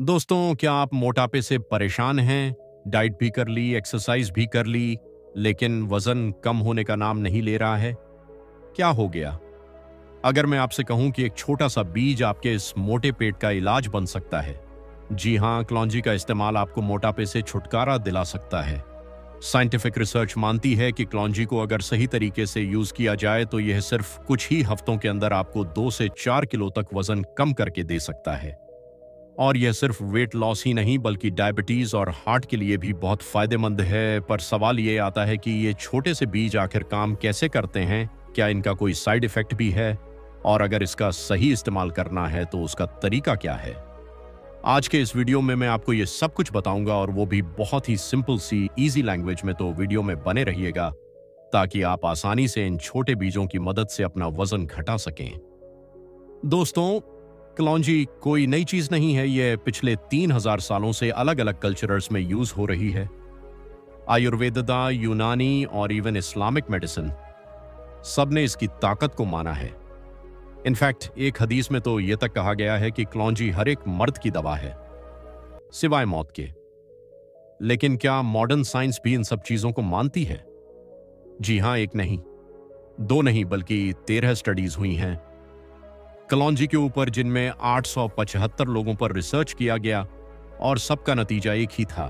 दोस्तों, क्या आप मोटापे से परेशान हैं? डाइट भी कर ली, एक्सरसाइज भी कर ली, लेकिन वजन कम होने का नाम नहीं ले रहा है। क्या हो गया? अगर मैं आपसे कहूं कि एक छोटा सा बीज आपके इस मोटे पेट का इलाज बन सकता है। जी हां, क्लॉन्जी का इस्तेमाल आपको मोटापे से छुटकारा दिला सकता है। साइंटिफिक रिसर्च मानती है कि क्लॉन्जी को अगर सही तरीके से यूज किया जाए तो यह सिर्फ कुछ ही हफ्तों के अंदर आपको 2 से 4 किलो तक वजन कम करके दे सकता है। और यह सिर्फ वेट लॉस ही नहीं बल्कि डायबिटीज और हार्ट के लिए भी बहुत फायदेमंद है। पर सवाल ये आता है कि ये छोटे से बीज आखिर काम कैसे करते हैं? क्या इनका कोई साइड इफेक्ट भी है? और अगर इसका सही इस्तेमाल करना है तो उसका तरीका क्या है? आज के इस वीडियो में मैं आपको ये सब कुछ बताऊंगा, और वो भी बहुत ही सिंपल सी इजी लैंग्वेज में। तो वीडियो में बने रहिएगा ताकि आप आसानी से इन छोटे बीजों की मदद से अपना वजन घटा सकें। दोस्तों, क्लॉन्जी कोई नई चीज नहीं है। यह पिछले 3000 सालों से अलग अलग कल्चरर्स में यूज हो रही है। आयुर्वेदा, यूनानी और इवन इस्लामिक मेडिसिन, सबने इसकी ताकत को माना है। इनफैक्ट एक हदीस में तो यह तक कहा गया है कि क्लॉन्जी हर एक मर्द की दवा है, सिवाय मौत के। लेकिन क्या मॉडर्न साइंस भी इन सब चीजों को मानती है? जी हां, एक नहीं, दो नहीं, बल्कि 13 स्टडीज हुई हैं क्लॉन्जी के ऊपर, जिनमें 875 लोगों पर रिसर्च किया गया और सबका नतीजा एक ही था।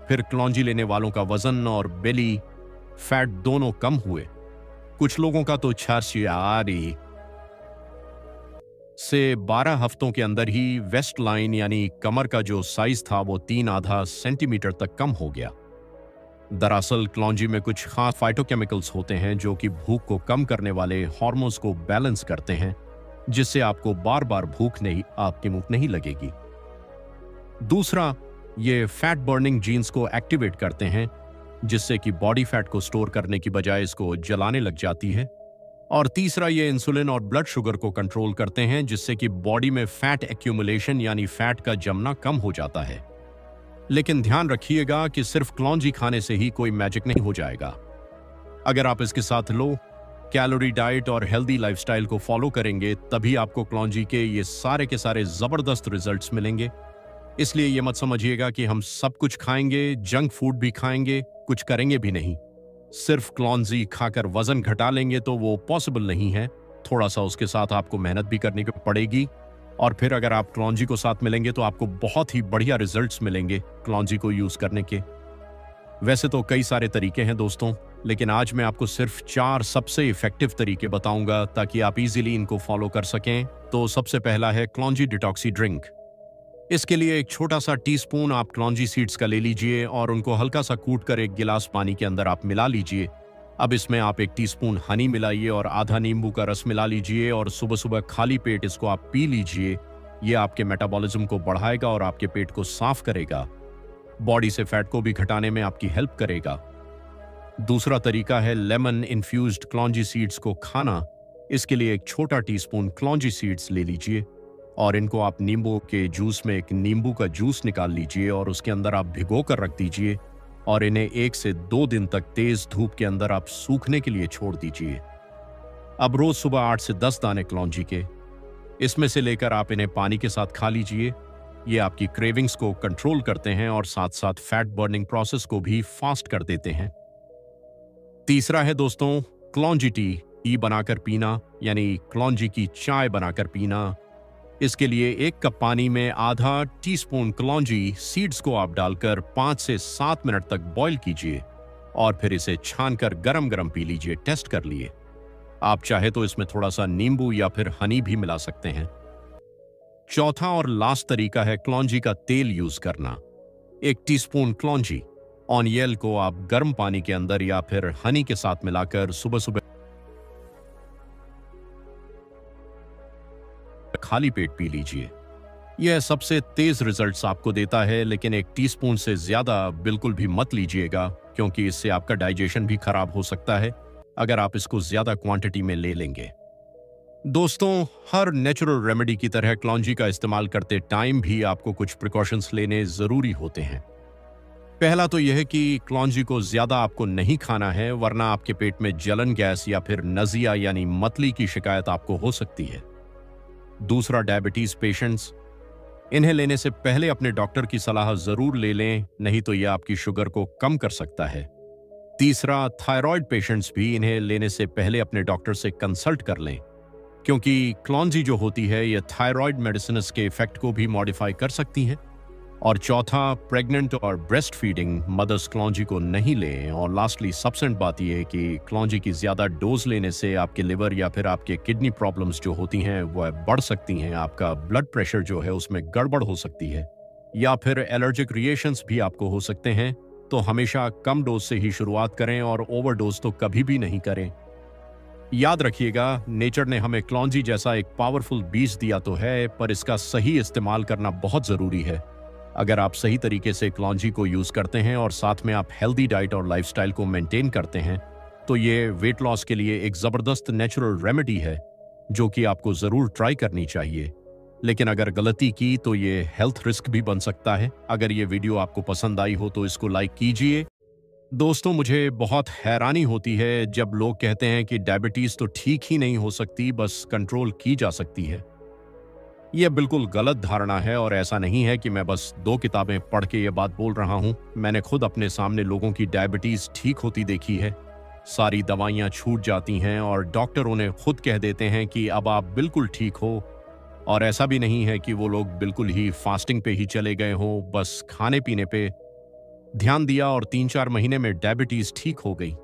फिर क्लॉन्जी लेने वालों का वजन और बेली फैट दोनों कम हुए। कुछ लोगों का तो 46 से 12 हफ्तों के अंदर ही वेस्ट लाइन यानी कमर का जो साइज था वो 3.5 सेंटीमीटर तक कम हो गया। दरअसल क्लॉन्जी में कुछ खास फाइटोकेमिकल्स होते हैं जो कि भूख को कम करने वाले हार्मोन्स को बैलेंस करते हैं, जिससे आपको बार बार भूख नहीं, आपकी भूख नहीं लगेगी। दूसरा, ये फैट बर्निंग जीन्स को एक्टिवेट करते हैं, जिससे कि बॉडी फैट को स्टोर करने की बजाय इसको जलाने लग जाती है। और तीसरा, ये इंसुलिन और ब्लड शुगर को कंट्रोल करते हैं, जिससे कि बॉडी में फैट एक्यूमुलेशन यानी फैट का जमना कम हो जाता है। लेकिन ध्यान रखिएगा कि सिर्फ क्लॉन्जी खाने से ही कोई मैजिक नहीं हो जाएगा। अगर आप इसके साथ लो कैलोरी डाइट और हेल्दी लाइफस्टाइल को फॉलो करेंगे, तभी आपको क्लॉन्जी के ये सारे के सारे जबरदस्त रिजल्ट्स मिलेंगे। इसलिए ये मत समझिएगा कि हम सब कुछ खाएंगे, जंक फूड भी खाएंगे, कुछ करेंगे भी नहीं। सिर्फ क्लॉन्जी खाकर वजन घटा लेंगे तो वो पॉसिबल नहीं है। थोड़ा सा उसके साथ आपको मेहनत भी करनी पड़ेगी। और फिर अगर आप क्लॉन्जी को साथ मिलेंगे तो आपको बहुत ही बढ़िया रिजल्ट्स मिलेंगे क्लॉन्जी को यूज करने के। वैसे तो कई सारे तरीके हैं दोस्तों, लेकिन आज मैं आपको सिर्फ 4 सबसे इफेक्टिव तरीके बताऊंगा ताकि आप इजीली इनको फॉलो कर सकें। तो सबसे पहला है क्लॉन्जी डिटॉक्सी ड्रिंक। इसके लिए एक छोटा सा टीस्पून आप क्लॉन्जी सीड्स का ले लीजिए और उनको हल्का सा कूट कर एक गिलास पानी के अंदर आप मिला लीजिए। अब इसमें आप 1 टीस्पून हनी मिलाइए और आधा नींबू का रस मिला लीजिए और सुबह सुबह खाली पेट इसको आप पी लीजिए। ये आपके मेटाबॉलिज्म को बढ़ाएगा और आपके पेट को साफ करेगा। बॉडी से फैट को भी घटाने में आपकी हेल्प करेगा। दूसरा तरीका है लेमन इन्फ्यूज्ड क्लॉन्जी सीड्स को खाना। इसके लिए एक छोटा टीस्पून क्लॉन्जी सीड्स ले लीजिए और इनको आप नींबू के जूस में एक नींबू का जूस निकाल लीजिए और उसके अंदर आप भिगो कर रख दीजिए और इन्हें 1 से 2 दिन तक तेज धूप के अंदर आप सूखने के लिए छोड़ दीजिए। अब रोज सुबह 8 से 10 दाने क्लॉन्जी के इसमें से लेकर आप इन्हें पानी के साथ खा लीजिए। ये आपकी क्रेविंग्स को कंट्रोल करते हैं और साथ साथ फैट बर्निंग प्रोसेस को भी फास्ट कर देते हैं। तीसरा है दोस्तों क्लॉन्जी टी बनाकर पीना, यानी क्लॉन्जी की चाय बनाकर पीना। इसके लिए 1 कप पानी में आधा टीस्पून क्लॉन्जी सीड्स को आप डालकर 5 से 7 मिनट तक बॉईल कीजिए और फिर इसे छानकर गरम गरम पी लीजिए। टेस्ट कर लिए। आप चाहे तो इसमें थोड़ा सा नींबू या फिर हनी भी मिला सकते हैं। चौथा और लास्ट तरीका है क्लॉन्जी का तेल यूज करना। 1 टीस्पून क्लॉन्जी ऑनियल को आप गर्म पानी के अंदर या फिर हनी के साथ मिलाकर सुबह सुबह खाली पेट पी लीजिए। यह सबसे तेज रिजल्ट्स आपको देता है, लेकिन 1 टीस्पून से ज्यादा बिल्कुल भी मत लीजिएगा, क्योंकि इससे आपका डाइजेशन भी खराब हो सकता है अगर आप इसको ज्यादा क्वांटिटी में ले लेंगे। दोस्तों, हर नेचुरल रेमेडी की तरह क्लॉन्जी का इस्तेमाल करते टाइम भी आपको कुछ प्रिकॉशंस लेने जरूरी होते हैं। पहला तो यह है कि क्लॉन्जी को ज्यादा आपको नहीं खाना है, वरना आपके पेट में जलन गैस या फिर नजिया यानी मतली की शिकायत आपको हो सकती है। दूसरा, डायबिटीज पेशेंट्स, इन्हें लेने से पहले अपने डॉक्टर की सलाह जरूर ले लें, नहीं तो यह आपकी शुगर को कम कर सकता है। तीसरा, थायराइड पेशेंट्स भी इन्हें लेने से पहले अपने डॉक्टर से कंसल्ट कर लें, क्योंकि क्लॉन्जी जो होती है यह थायराइड मेडिसिन के इफेक्ट को भी मॉडिफाई कर सकती है। और चौथा, प्रेग्नेंट और ब्रेस्ट फीडिंग मदर्स क्लॉन्जी को नहीं लें। और लास्टली सबसे बात यह है कि क्लॉन्जी की ज्यादा डोज लेने से आपके लिवर या फिर आपके किडनी प्रॉब्लम्स जो होती हैं वह बढ़ सकती हैं, आपका ब्लड प्रेशर जो है उसमें गड़बड़ हो सकती है, या फिर एलर्जिक रिएक्शंस भी आपको हो सकते हैं। तो हमेशा कम डोज से ही शुरुआत करें और ओवरडोज तो कभी भी नहीं करें। याद रखिएगा, नेचर ने हमें क्लॉन्जी जैसा एक पावरफुल बीज दिया तो है, पर इसका सही इस्तेमाल करना बहुत जरूरी है। अगर आप सही तरीके से क्लॉन्जी को यूज करते हैं और साथ में आप हेल्दी डाइट और लाइफस्टाइल को मेंटेन करते हैं, तो ये वेट लॉस के लिए एक जबरदस्त नेचुरल रेमेडी है जो कि आपको जरूर ट्राई करनी चाहिए। लेकिन अगर गलती की तो ये हेल्थ रिस्क भी बन सकता है। अगर ये वीडियो आपको पसंद आई हो तो इसको लाइक कीजिए। दोस्तों, मुझे बहुत हैरानी होती है जब लोग कहते हैं कि डायबिटीज तो ठीक ही नहीं हो सकती, बस कंट्रोल की जा सकती है। यह बिल्कुल गलत धारणा है और ऐसा नहीं है कि मैं बस 2 किताबें पढ़ के ये बात बोल रहा हूं। मैंने खुद अपने सामने लोगों की डायबिटीज ठीक होती देखी है। सारी दवाइयां छूट जाती हैं और डॉक्टर उन्हें खुद कह देते हैं कि अब आप बिल्कुल ठीक हो। और ऐसा भी नहीं है कि वो लोग बिल्कुल ही फास्टिंग पे ही चले गए हों, बस खाने पीने पे ध्यान दिया और 3-4 महीने में डायबिटीज ठीक हो गई।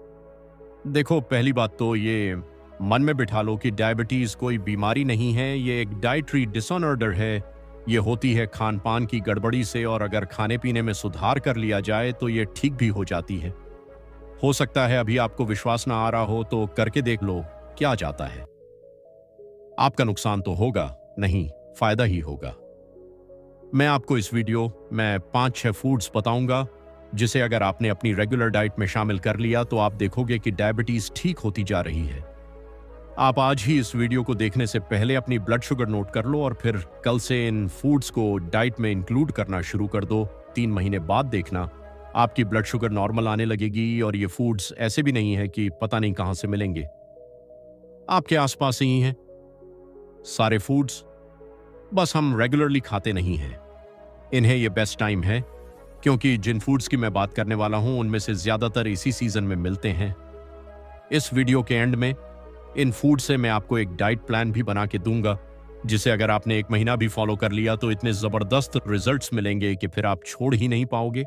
देखो, पहली बात तो ये मन में बिठा लो कि डायबिटीज कोई बीमारी नहीं है, ये एक डाइटरी डिसऑर्डर है। ये होती है खान पान की गड़बड़ी से, और अगर खाने पीने में सुधार कर लिया जाए तो ये ठीक भी हो जाती है। हो सकता है अभी आपको विश्वास ना आ रहा हो, तो करके देख लो क्या जाता है। आपका नुकसान तो होगा नहीं, फायदा ही होगा। मैं आपको इस वीडियो में 5-6 फूड्स बताऊंगा जिसे अगर आपने अपनी रेगुलर डाइट में शामिल कर लिया तो आप देखोगे कि डायबिटीज ठीक होती जा रही है। आप आज ही इस वीडियो को देखने से पहले अपनी ब्लड शुगर नोट कर लो और फिर कल से इन फूड्स को डाइट में इंक्लूड करना शुरू कर दो। 3 महीने बाद देखना आपकी ब्लड शुगर नॉर्मल आने लगेगी। और ये फूड्स ऐसे भी नहीं है कि पता नहीं कहां से मिलेंगे, आपके आसपास ही हैं सारे फूड्स, बस हम रेगुलरली खाते नहीं हैं। इन्हें ये बेस्ट टाइम है, क्योंकि जिन फूड्स की मैं बात करने वाला हूं उनमें से ज्यादातर इसी सीजन में मिलते हैं। इस वीडियो के एंड में इन फूड से मैं आपको एक डाइट प्लान भी बना के दूंगा, जिसे अगर आपने 1 महीना भी फॉलो कर लिया तो इतने जबरदस्त रिजल्ट्स मिलेंगे कि फिर आप छोड़ ही नहीं पाओगे।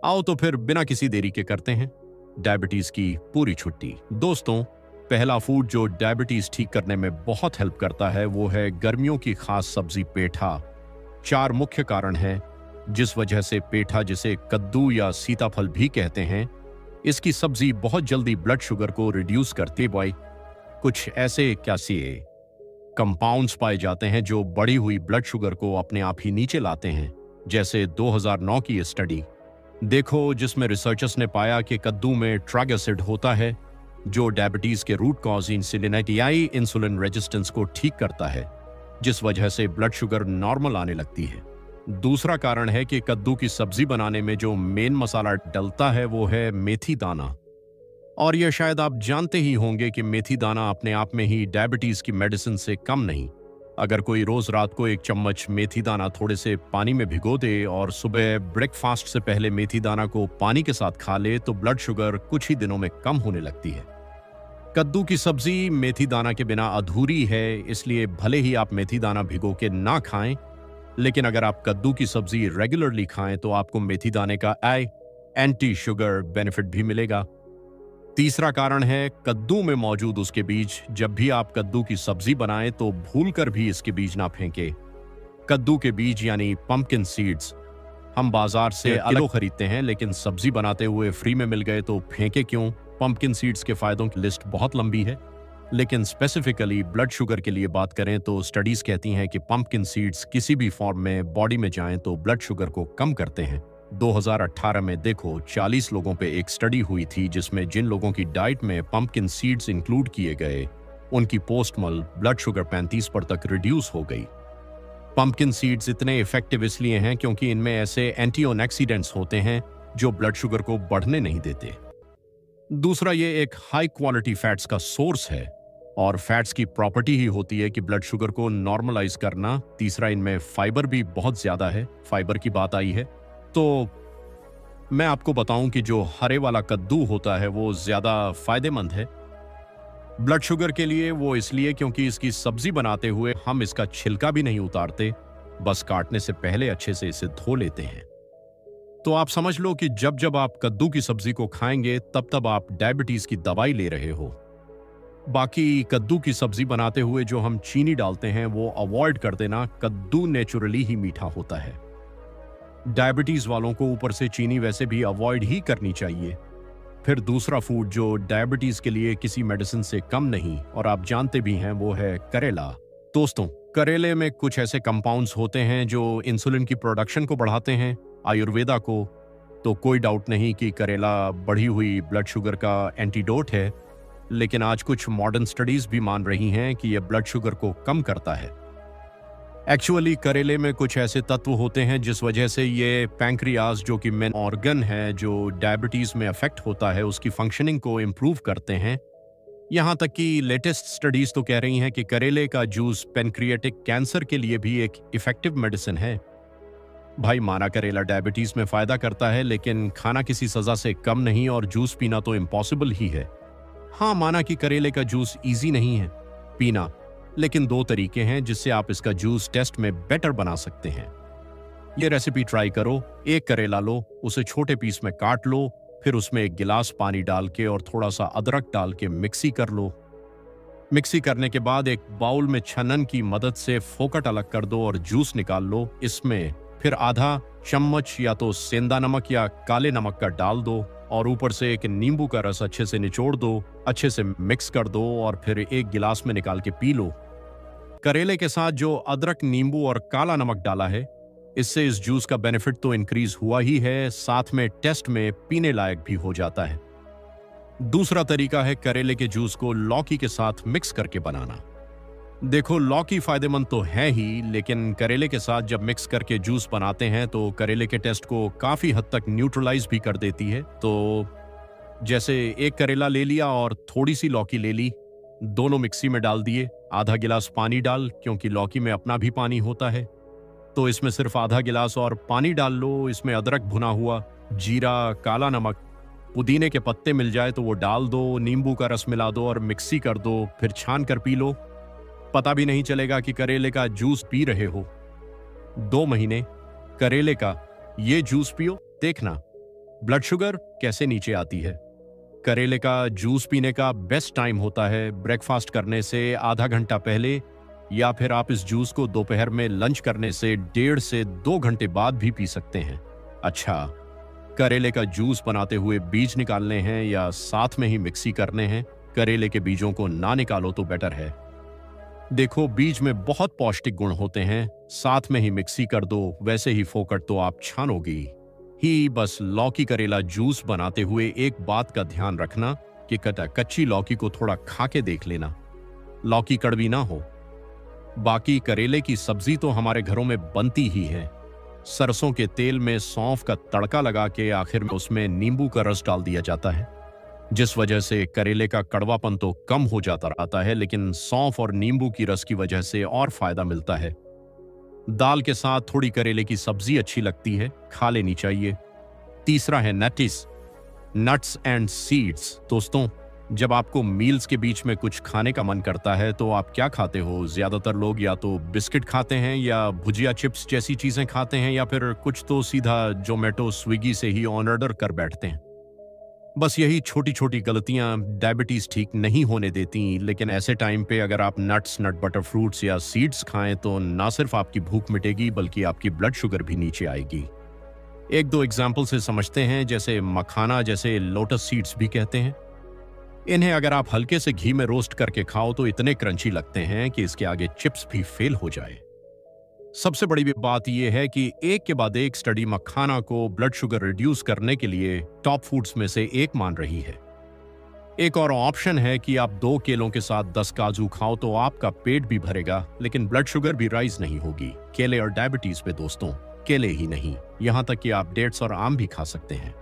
आओ तो फिर बिना किसी देरी के करते हैं डायबिटीज की पूरी छुट्टी। दोस्तों, पहला फूड जो डायबिटीज ठीक करने में बहुत हेल्प करता है वो है गर्मियों की खास सब्जी पेठा। 4 मुख्य कारण हैं जिस वजह से पेठा, जिसे कद्दू या सीताफल भी कहते हैं, इसकी सब्जी बहुत जल्दी ब्लड शुगर को रिड्यूस करती है। कुछ ऐसे कैल्शियम कंपाउंड्स पाए जाते हैं जो बढ़ी हुई ब्लड शुगर को अपने आप ही नीचे लाते हैं, जैसे 2009 की स्टडी देखो जिसमें रिसर्चर्स ने पाया कि कद्दू में ट्रैग एसिड होता है जो डायबिटीज के रूट कॉज इंसुलिन रेजिस्टेंस को ठीक करता है, जिस वजह से ब्लड शुगर नॉर्मल आने लगती है। दूसरा कारण है कि कद्दू की सब्जी बनाने में जो मेन मसाला डलता है वो है मेथी दाना। और यह शायद आप जानते ही होंगे कि मेथी दाना अपने आप में ही डायबिटीज की मेडिसिन से कम नहीं। अगर कोई रोज रात को 1 चम्मच मेथी दाना थोड़े से पानी में भिगो दे और सुबह ब्रेकफास्ट से पहले मेथी दाना को पानी के साथ खा ले तो ब्लड शुगर कुछ ही दिनों में कम होने लगती है। कद्दू की सब्जी मेथी दाना के बिना अधूरी है, इसलिए भले ही आप मेथी दाना भिगो के ना खाएं, लेकिन अगर आप कद्दू की सब्जी रेगुलरली खाएं तो आपको मेथी दाने का एंटी शुगर बेनिफिट भी मिलेगा। तीसरा कारण है कद्दू में मौजूद उसके बीज। जब भी आप कद्दू की सब्जी बनाएं तो भूलकर भी इसके बीज ना फेंके। कद्दू के बीज यानी पंपकिन सीड्स हम बाजार से अलग खरीदते हैं, लेकिन सब्जी बनाते हुए फ्री में मिल गए तो फेंके क्यों। पंपकिन सीड्स के फायदों की लिस्ट बहुत लंबी है, लेकिन स्पेसिफिकली ब्लड शुगर के लिए बात करें तो स्टडीज कहती हैं कि पंपकिन सीड्स किसी भी फॉर्म में बॉडी में जाएं तो ब्लड शुगर को कम करते हैं। 2018 में देखो 40 लोगों पे एक स्टडी हुई थी जिसमें जिन लोगों की डाइट में पंपकिन सीड्स इंक्लूड किए गए उनकी पोस्टमल ब्लड शुगर 35 पर तक रिड्यूस हो गई। पंपकिन सीड्स इतने इफेक्टिव इसलिए हैं क्योंकि इनमें ऐसे एंटीऑक्सीडेंट्स होते हैं जो ब्लड शुगर को बढ़ने नहीं देते। दूसरा, ये एक हाई क्वालिटी फैट्स का सोर्स है और फैट्स की प्रॉपर्टी ही होती है कि ब्लड शुगर को नॉर्मलाइज करना। तीसरा, इनमें फाइबर भी बहुत ज्यादा है, फाइबर की बात आई है तो मैं आपको बताऊं कि जो हरे वाला कद्दू होता है वो ज्यादा फायदेमंद है ब्लड शुगर के लिए। वो इसलिए क्योंकि इसकी सब्जी बनाते हुए हम इसका छिलका भी नहीं उतारते, बस काटने से पहले अच्छे से इसे धो लेते हैं। तो आप समझ लो कि जब जब आप कद्दू की सब्जी को खाएंगे तब तब आप डायबिटीज की दवाई ले रहे हो। बाकी कद्दू की सब्जी बनाते हुए जो हम चीनी डालते हैं वो अवॉइड कर देना, कद्दू नेचुरली ही मीठा होता है। डायबिटीज वालों को ऊपर से चीनी वैसे भी अवॉइड ही करनी चाहिए। फिर दूसरा फूड जो डायबिटीज के लिए किसी मेडिसिन से कम नहीं और आप जानते भी हैं वो है करेला। दोस्तों, करेले में कुछ ऐसे कंपाउंड्स होते हैं जो इंसुलिन की प्रोडक्शन को बढ़ाते हैं, आयुर्वेदा को तो कोई डाउट नहीं कि करेला बढ़ी हुई ब्लड शुगर का एंटीडोट है। लेकिन आज कुछ मॉडर्न स्टडीज भी मान रही हैं कि यह ब्लड शुगर को कम करता है। एक्चुअली करेले में कुछ ऐसे तत्व होते हैं जिस वजह से ये पैंक्रियाज, जो कि मेन ऑर्गन है जो डायबिटीज में अफेक्ट होता है, उसकी फंक्शनिंग को इम्प्रूव करते हैं। यहाँ तक कि लेटेस्ट स्टडीज तो कह रही हैं कि करेले का जूस पैंक्रियाटिक कैंसर के लिए भी एक इफेक्टिव मेडिसिन है। भाई, माना करेला डायबिटीज में फायदा करता है, लेकिन खाना किसी सजा से कम नहीं और जूस पीना तो इम्पॉसिबल ही है। हाँ, माना कि करेले का जूस इजी नहीं है पीना, लेकिन 2 तरीके हैं जिससे आप इसका जूस टेस्ट में बेटर बना सकते हैं। ये रेसिपी ट्राई करो। एक करेला लो, उसे छोटे पीस में काट लो, फिर उसमें 1 गिलास पानी डाल के और थोड़ा सा अदरक डाल के मिक्सी कर लो। मिक्सी करने के बाद एक बाउल में छन्नन की मदद से फोकट अलग कर दो और जूस निकाल लो। इसमें फिर आधा चम्मच या तो सेंधा नमक या काले नमक का डाल दो और ऊपर से एक नींबू का रस अच्छे से निचोड़ दो, अच्छे से मिक्स कर दो और फिर 1 गिलास में निकाल के पी लो। करेले के साथ जो अदरक, नींबू और काला नमक डाला है, इससे इस जूस का बेनिफिट तो इंक्रीज हुआ ही है, साथ में टेस्ट में पीने लायक भी हो जाता है। दूसरा तरीका है करेले के जूस को लौकी के साथ मिक्स करके बनाना। देखो, लौकी फायदेमंद तो है ही, लेकिन करेले के साथ जब मिक्स करके जूस बनाते हैं तो करेले के टेस्ट को काफी हद तक न्यूट्रलाइज भी कर देती है। तो जैसे 1 करेला ले लिया और थोड़ी सी लौकी ले ली, दोनों मिक्सी में डाल दिए, आधा गिलास पानी डाल, क्योंकि लौकी में अपना भी पानी होता है, तो इसमें सिर्फ आधा गिलास और पानी डाल लो। इसमें अदरक भुना हुआ, जीरा, काला नमक, पुदीने के पत्ते मिल जाए तो वो डाल दो, नींबू का रस मिला दो और मिक्सी कर दो, फिर छान कर पी लो। पता भी नहीं चलेगा कि करेले का जूस पी रहे हो। 2 महीने करेले का ये जूस पियो, देखना ब्लड शुगर कैसे नीचे आती है। करेले का जूस पीने का बेस्ट टाइम होता है ब्रेकफास्ट करने से आधा घंटा पहले, या फिर आप इस जूस को दोपहर में लंच करने से 1.5 से 2 घंटे बाद भी पी सकते हैं। अच्छा, करेले का जूस बनाते हुए बीज निकालने हैं या साथ में ही मिक्सी करने हैं? करेले के बीजों को ना निकालो तो बेटर है। देखो, बीज में बहुत पौष्टिक गुण होते हैं, साथ में ही मिक्सी कर दो, वैसे ही फोकट तो आप छानोगी ही। बस लौकी करेला जूस बनाते हुए एक बात का ध्यान रखना कि कच्ची लौकी को थोड़ा खा के देख लेना, लौकी कड़वी ना हो। बाकी करेले की सब्जी तो हमारे घरों में बनती ही है। सरसों के तेल में सौंफ का तड़का लगा के आखिर में उसमें नींबू का रस डाल दिया जाता है, जिस वजह से करेले का कड़वापन तो कम हो जाता रहता है, लेकिन सौंफ और नींबू की रस की वजह से और फायदा मिलता है। दाल के साथ थोड़ी करेले की सब्जी अच्छी लगती है, खा लेनी चाहिए। तीसरा है नट्स एंड सीड्स। दोस्तों, जब आपको मील्स के बीच में कुछ खाने का मन करता है तो आप क्या खाते हो? ज्यादातर लोग या तो बिस्किट खाते हैं या भुजिया चिप्स जैसी चीजें खाते हैं, या फिर कुछ तो सीधा जोमेटो, स्विगी से ही ऑर्डर कर बैठते हैं। बस यही छोटी छोटी गलतियां डायबिटीज ठीक नहीं होने देती, लेकिन ऐसे टाइम पे अगर आप नट बटर फ्रूट्स या सीड्स खाएं तो ना सिर्फ आपकी भूख मिटेगी बल्कि आपकी ब्लड शुगर भी नीचे आएगी। 1-2 एग्जाम्पल से समझते हैं। जैसे मखाना, जैसे लोटस सीड्स भी कहते हैं, इन्हें अगर आप हल्के से घी में रोस्ट करके खाओ तो इतने क्रंची लगते हैं कि इसके आगे चिप्स भी फेल हो जाए। सबसे बड़ी बात यह है कि एक के बाद एक स्टडी मखाना को ब्लड शुगर रिड्यूस करने के लिए टॉप फूड्स में से एक मान रही है। एक और ऑप्शन है कि आप 2 केलों के साथ 10 काजू खाओ तो आपका पेट भी भरेगा, लेकिन ब्लड शुगर भी राइज नहीं होगी। केले और डायबिटीज पे दोस्तों, केले ही नहीं, यहां तक कि आप डेट्स और आम भी खा सकते हैं।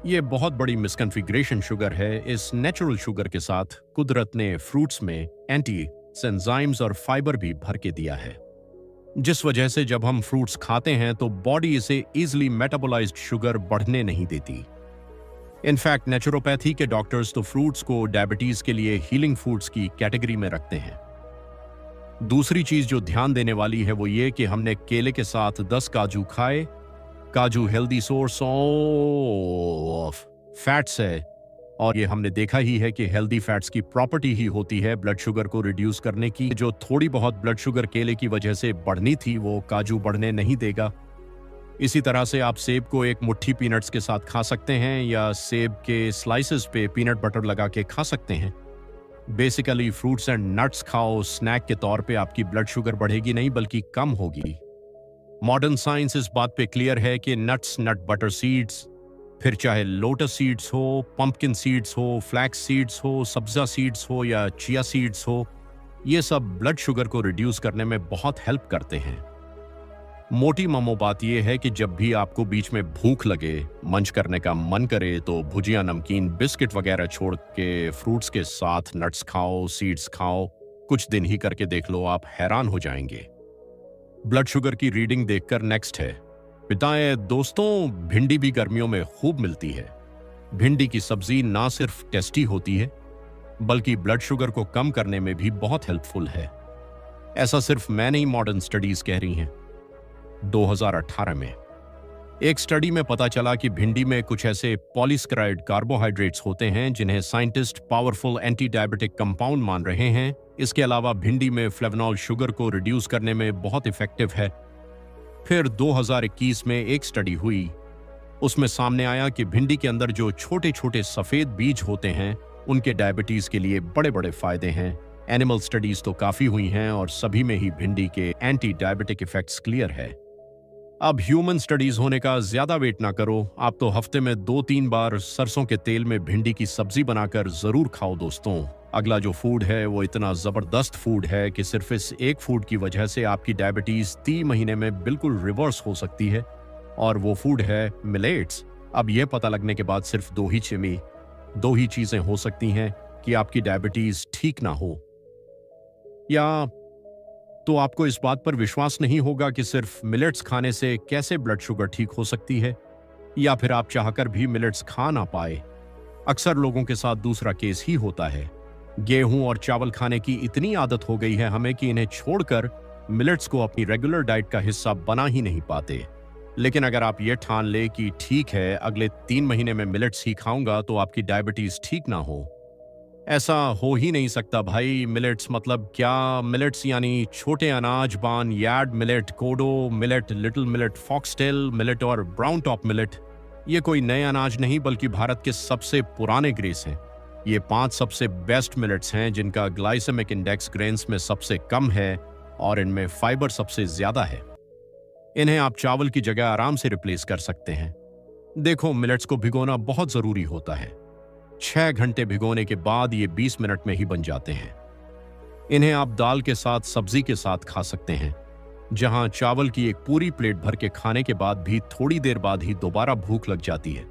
ये बहुत बड़ी मिसकन्फिग्रेशन शुगर है। इस नेचुरल शुगर के साथ कुदरत ने फ्रूट्स में एंटी एंजाइम्स और फाइबर भी भर के दिया है, जिस वजह से जब हम फ्रूट्स खाते हैं तो बॉडी इसे इजीली मेटाबोलाइज्ड शुगर बढ़ने नहीं देती। इनफैक्ट नेचुरोपैथी के डॉक्टर्स तो फ्रूट्स को डायबिटीज के लिए हीलिंग फूड्स की कैटेगरी में रखते हैं। दूसरी चीज जो ध्यान देने वाली है वो ये कि हमने केले के साथ 10 काजू खाए। काजू हेल्दी सोर्स ऑफ फैट्स है, और ये हमने देखा ही है कि हेल्दी फैट्स की प्रॉपर्टी ही होती है ब्लड शुगर को रिड्यूस करने की। जो थोड़ी बहुत ब्लड शुगर केले की वजह से बढ़नी थी वो काजू बढ़ने नहीं देगा। इसी तरह से आप सेब को एक मुट्ठी पीनट्स के साथ खा सकते हैं या सेब के स्लाइसेस पे पीनट बटर लगा के खा सकते हैं। बेसिकली फ्रूट्स एंड नट्स खाओ, स्नैक के तौर पे आपकी ब्लड शुगर बढ़ेगी नहीं बल्कि कम होगी। मॉडर्न साइंस इस बात पे क्लियर है कि नट्स, नट बटर सीड्स, फिर चाहे लोटस सीड्स हो, पंपकिन सीड्स हो, फ्लैक्स सीड्स हो, सब्जा सीड्स हो या चिया सीड्स हो, ये सब ब्लड शुगर को रिड्यूस करने में बहुत हेल्प करते हैं। मोटी ममो बात यह है कि जब भी आपको बीच में भूख लगे, मंच करने का मन करे, तो भुजिया, नमकीन, बिस्किट वगैरह छोड़ के फ्रूट्स के साथ नट्स खाओ, सीड्स खाओ। कुछ दिन ही करके देख लो, आप हैरान हो जाएंगे। ब्लड शुगर की रीडिंग देखकर नेक्स्ट है पिताएं दोस्तों, भिंडी भी गर्मियों में खूब मिलती है। भिंडी की सब्जी ना सिर्फ टेस्टी होती है बल्कि ब्लड शुगर को कम करने में भी बहुत हेल्पफुल है। ऐसा सिर्फ मैं नहीं, मॉडर्न स्टडीज कह रही हैं। 2018 में एक स्टडी में पता चला कि भिंडी में कुछ ऐसे पॉलीसेकेराइड कार्बोहाइड्रेट्स होते हैं जिन्हें scientist powerful anti diabetic compound मान रहे हैं। इसके अलावा भिंडी में फ्लेवनॉल शुगर को रिड्यूस करने में बहुत इफेक्टिव है। फिर 2021 में एक स्टडी हुई, उसमें सामने आया कि भिंडी के अंदर जो छोटे छोटे सफेद बीज होते हैं उनके डायबिटीज के लिए बड़े बड़े फायदे हैं। एनिमल स्टडीज तो काफी हुई हैं और सभी में ही भिंडी के एंटी डायबिटिक इफेक्ट्स क्लियर है। अब ह्यूमन स्टडीज होने का ज्यादा वेट ना करो, आप तो हफ्ते में 2-3 बार सरसों के तेल में भिंडी की सब्जी बनाकर जरूर खाओ दोस्तों। अगला जो फूड है वो इतना जबरदस्त फूड है कि सिर्फ इस एक फूड की वजह से आपकी डायबिटीज 3 महीने में बिल्कुल रिवर्स हो सकती है, और वो फूड है मिलेट्स। अब यह पता लगने के बाद सिर्फ दो ही चीजें हो सकती हैं कि आपकी डायबिटीज ठीक ना हो, या तो आपको इस बात पर विश्वास नहीं होगा कि सिर्फ मिलेट्स खाने से कैसे ब्लड शुगर ठीक हो सकती है, या फिर आप चाहकर भी मिलेट्स खा ना पाए। अक्सर लोगों के साथ दूसरा केस ही होता है। गेहूं और चावल खाने की इतनी आदत हो गई है हमें कि इन्हें छोड़कर मिलेट्स को अपनी रेगुलर डाइट का हिस्सा बना ही नहीं पाते। लेकिन अगर आप ये ठान ले कि ठीक है, अगले 3 महीने में मिलेट्स ही खाऊंगा तो आपकी डायबिटीज ठीक ना हो, ऐसा हो ही नहीं सकता भाई। मिलेट्स मतलब क्या? मिलेट्स यानी छोटे अनाज, barnyard millet, kodo millet, little millet, foxtail millet और ब्राउन टॉप मिलेट। ये कोई नए अनाज नहीं बल्कि भारत के सबसे पुराने ग्रेस हैं। ये 5 सबसे बेस्ट मिलेट्स हैं जिनका ग्लाइसेमिक इंडेक्स ग्रेन्स में सबसे कम है और इनमें फाइबर सबसे ज्यादा है। इन्हें आप चावल की जगह आराम से रिप्लेस कर सकते हैं। देखो, मिलेट्स को भिगोना बहुत जरूरी होता है। 6 घंटे भिगोने के बाद ये 20 मिनट में ही बन जाते हैं। इन्हें आप दाल के साथ, सब्जी के साथ खा सकते हैं। जहां चावल की एक पूरी प्लेट भर के खाने के बाद भी थोड़ी देर बाद ही दोबारा भूख लग जाती है।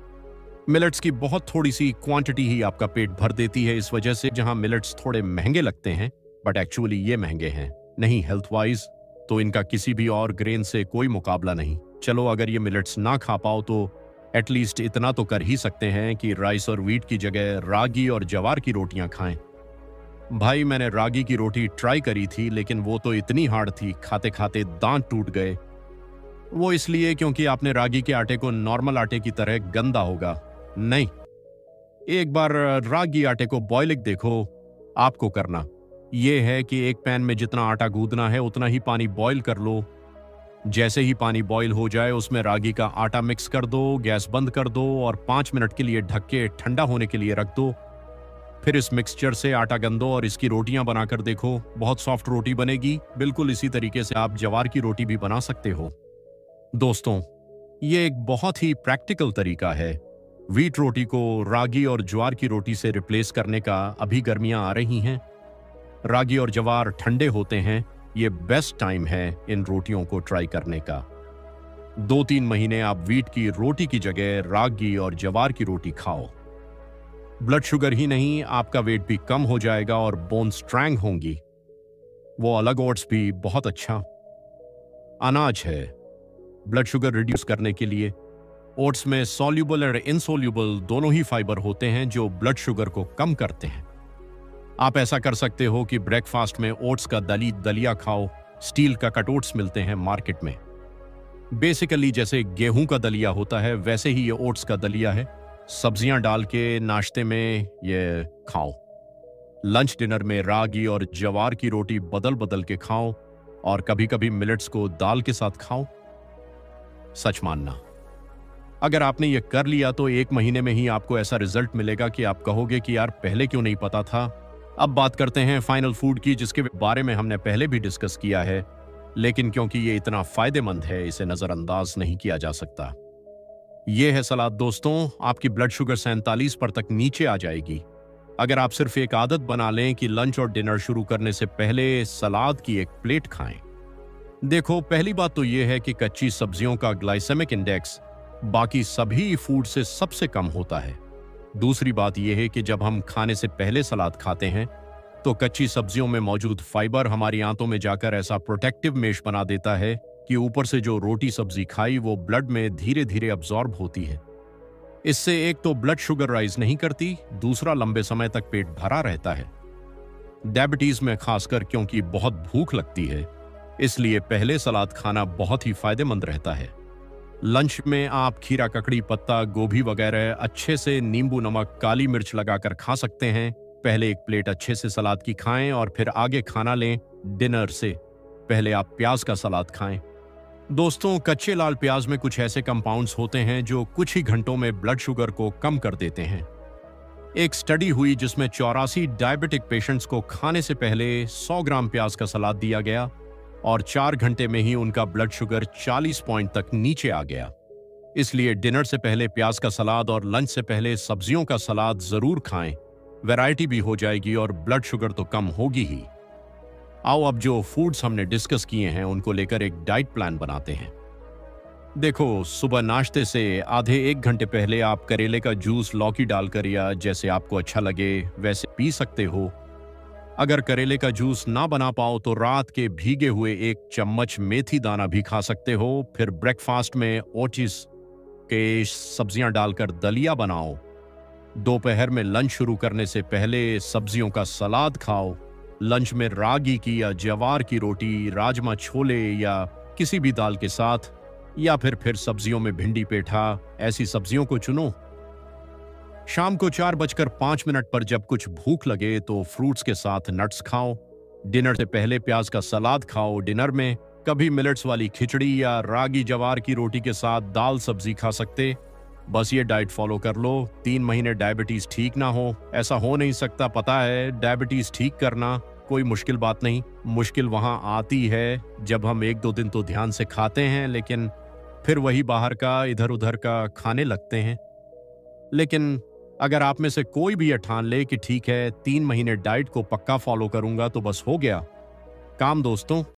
मिलेट्स की बहुत थोड़ी सी क्वांटिटी ही आपका पेट भर देती है। इस वजह से जहां मिलेट्स थोड़े महंगे लगते हैं, बट एक्चुअली ये महंगे हैं नहीं हेल्थ वाइज, तो इनका किसी भी और ग्रेन से कोई मुकाबला नहीं। चलो, अगर ये मिलेट्स ना खा पाओ तो एटलीस्ट इतना तो कर ही सकते हैं कि राइस और व्हीट की जगह रागी और जवार की रोटियां खाएं। भाई, मैंने रागी की रोटी ट्राई करी थी, लेकिन वो तो इतनी हार्ड थी, खाते खाते दांत टूट गए। वो इसलिए क्योंकि आपने रागी के आटे को नॉर्मल आटे की तरह गंदा होगा नहीं। एक बार रागी आटे को बॉइलिंग देखो। आपको करना यह है कि एक पैन में जितना आटा गूंदना है उतना ही पानी बॉईल कर लो। जैसे ही पानी बॉईल हो जाए उसमें रागी का आटा मिक्स कर दो, गैस बंद कर दो और 5 मिनट के लिए ढक के ठंडा होने के लिए रख दो। फिर इस मिक्सचर से आटा गंदो और इसकी रोटियां बनाकर देखो, बहुत सॉफ्ट रोटी बनेगी। बिल्कुल इसी तरीके से आप जवार की रोटी भी बना सकते हो। दोस्तों, ये एक बहुत ही प्रैक्टिकल तरीका है व्हीट रोटी को रागी और ज्वार की रोटी से रिप्लेस करने का। अभी गर्मियां आ रही हैं, रागी और ज्वार ठंडे होते हैं, ये बेस्ट टाइम है इन रोटियों को ट्राई करने का। 2-3 महीने आप वीट की रोटी की जगह रागी और जवार की रोटी खाओ। ब्लड शुगर ही नहीं, आपका वेट भी कम हो जाएगा और बोन स्ट्रैंग होंगी। वो अलग ओट्स भी बहुत अच्छा अनाज है ब्लड शुगर रिड्यूस करने के लिए। ओट्स में सॉल्युबल और इनसॉल्युबल दोनों ही फाइबर होते हैं जो ब्लड शुगर को कम करते हैं। आप ऐसा कर सकते हो कि ब्रेकफास्ट में ओट्स का दलिया खाओ। स्टील का कट ओट्स मिलते हैं मार्केट में। बेसिकली जैसे गेहूं का दलिया होता है वैसे ही ये ओट्स का दलिया है। सब्जियां डाल के नाश्ते में ये खाओ। लंच डिनर में रागी और जवार की रोटी बदल बदल के खाओ और कभी कभी मिलेट्स को दाल के साथ खाओ। सच मानना, अगर आपने ये कर लिया तो 1 महीने में ही आपको ऐसा रिजल्ट मिलेगा कि आप कहोगे कि यार पहले क्यों नहीं पता था। अब बात करते हैं फाइनल फूड की, जिसके बारे में हमने पहले भी डिस्कस किया है, लेकिन क्योंकि ये इतना फायदेमंद है इसे नजरअंदाज नहीं किया जा सकता। ये है सलाद दोस्तों। आपकी ब्लड शुगर 47 पर तक नीचे आ जाएगी अगर आप सिर्फ एक आदत बना लें कि लंच और डिनर शुरू करने से पहले सलाद की एक प्लेट खाएं। देखो, पहली बात तो यह है कि कच्ची सब्जियों का ग्लाइसेमिक इंडेक्स बाकी सभी फूड से सबसे कम होता है। दूसरी बात यह है कि जब हम खाने से पहले सलाद खाते हैं तो कच्ची सब्जियों में मौजूद फाइबर हमारी आंतों में जाकर ऐसा प्रोटेक्टिव मेश बना देता है कि ऊपर से जो रोटी सब्जी खाई वो ब्लड में धीरे धीरे अब्जॉर्ब होती है। इससे एक तो ब्लड शुगर राइज नहीं करती, दूसरा लंबे समय तक पेट भरा रहता है। डायबिटीज में खासकर क्योंकि बहुत भूख लगती है, इसलिए पहले सलाद खाना बहुत ही फायदेमंद रहता है। लंच में आप खीरा, ककड़ी पत्ता, गोभी वगैरह अच्छे से नींबू नमक काली मिर्च लगाकर खा सकते हैं। पहले एक प्लेट अच्छे से सलाद की खाएं और फिर आगे खाना लें। डिनर से पहले आप प्याज का सलाद खाएं। दोस्तों, कच्चे लाल प्याज में कुछ ऐसे कंपाउंड्स होते हैं जो कुछ ही घंटों में ब्लड शुगर को कम कर देते हैं। एक स्टडी हुई जिसमें 84 डायबिटिक पेशेंट्स को खाने से पहले 100 ग्राम प्याज का सलाद दिया गया और 4 घंटे में ही उनका ब्लड शुगर 40 पॉइंट तक नीचे आ गया। इसलिए डिनर से पहले प्याज का सलाद और लंच से पहले सब्जियों का सलाद जरूर खाएं। वैरायटी भी हो जाएगी और ब्लड शुगर तो कम होगी ही। आओ अब जो फूड्स हमने डिस्कस किए हैं उनको लेकर एक डाइट प्लान बनाते हैं। देखो, सुबह नाश्ते से आधे 1 घंटे पहले आप करेले का जूस लौकी डालकर या जैसे आपको अच्छा लगे वैसे पी सकते हो। अगर करेले का जूस ना बना पाओ तो रात के भीगे हुए 1 चम्मच मेथी दाना भी खा सकते हो। फिर ब्रेकफास्ट में ओट्स के सब्जियां डालकर दलिया बनाओ। दोपहर में लंच शुरू करने से पहले सब्जियों का सलाद खाओ। लंच में रागी की या जवार की रोटी, राजमा छोले या किसी भी दाल के साथ, या फिर सब्जियों में भिंडी, पेठा, ऐसी सब्जियों को चुनो। शाम को 4:05 पर जब कुछ भूख लगे तो फ्रूट्स के साथ नट्स खाओ। डिनर से पहले प्याज का सलाद खाओ। डिनर में कभी मिलेट्स वाली खिचड़ी या रागी जवार की रोटी के साथ दाल सब्जी खा सकते। बस ये डाइट फॉलो कर लो। 3 महीने डायबिटीज ठीक ना हो, ऐसा हो नहीं सकता, पता है। डायबिटीज ठीक करना कोई मुश्किल बात नहीं। मुश्किल वहां आती है जब हम 1-2 दिन तो ध्यान से खाते हैं लेकिन फिर वही बाहर का इधर उधर का खाने लगते हैं। लेकिन अगर आप में से कोई भी ये ठान ले कि ठीक है 3 महीने डाइट को पक्का फॉलो करूंगा तो बस हो गया काम दोस्तों।